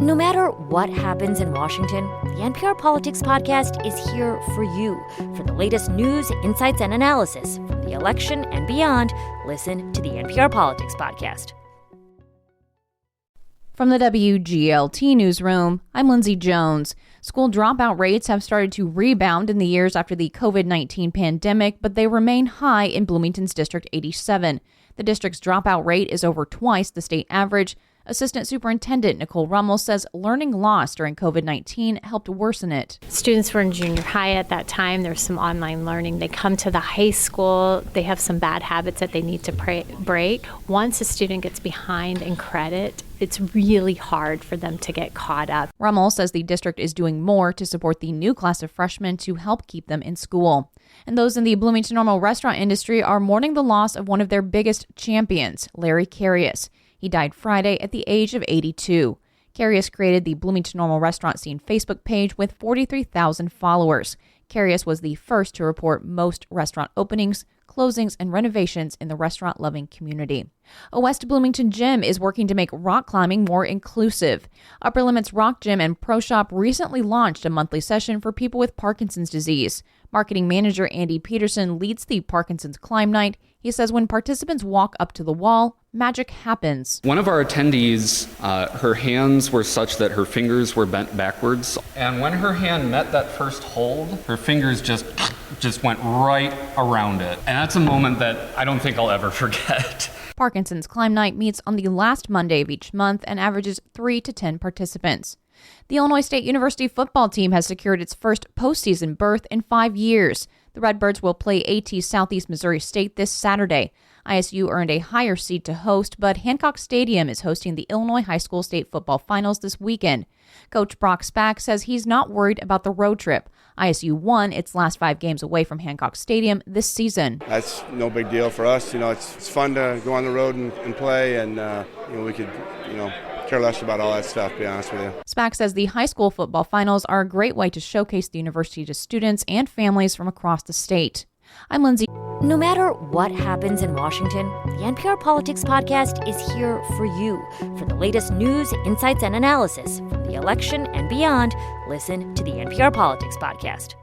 No matter what happens in Washington, the NPR Politics Podcast is here for you. For the latest news, insights, and analysis from the election and beyond, listen to the NPR Politics Podcast. From the WGLT Newsroom, I'm Lindsay Jones. School dropout rates have started to rebound in the years after the COVID-19 pandemic, but they remain high in Bloomington's District 87. The district's dropout rate is over twice the state average. Assistant Superintendent Nicole Rummel says learning loss during COVID-19 helped worsen it. Students were in junior high at that time. There's some online learning. They come to the high school. They have some bad habits that they need to break. Once a student gets behind in credit, it's really hard for them to get caught up. Rummel says the district is doing more to support the new class of freshmen to help keep them in school. And those in the Bloomington Normal restaurant industry are mourning the loss of one of their biggest champions, Larry Carius. He died Friday at the age of 82. Carius created the Bloomington Normal Restaurant Scene Facebook page with 43,000 followers. Carius was the first to report most restaurant openings, closings, and renovations in the restaurant-loving community. A West Bloomington gym is working to make rock climbing more inclusive. Upper Limits Rock Gym and Pro Shop recently launched a monthly session for people with Parkinson's disease. Marketing manager Andy Peterson leads the Parkinson's Climb Night. He says when participants walk up to the wall, magic happens. One of our attendees, her hands were such that her fingers were bent backwards. And when her hand met that first hold, her fingers just went right around it. And that's a moment that I don't think I'll ever forget. Parkinson's Climb Night meets on the last Monday of each month and averages 3 to 10 participants. The Illinois State University football team has secured its first postseason berth in 5 years. The Redbirds will play AT Southeast Missouri State this Saturday. ISU earned a higher seed to host, but Hancock Stadium is hosting the Illinois High School State Football Finals this weekend. Coach Brock Spack says he's not worried about the road trip. ISU won its last 5 games away from Hancock Stadium this season. That's no big deal for us. It's fun to go on the road and play, and we could, care less about all that stuff, to be honest with you. Spack says the high school football finals are a great way to showcase the university to students and families from across the state. I'm Lindsay. No matter what happens in Washington, the NPR Politics Podcast is here for you. For the latest news, insights, and analysis from the election and beyond, listen to the NPR Politics Podcast.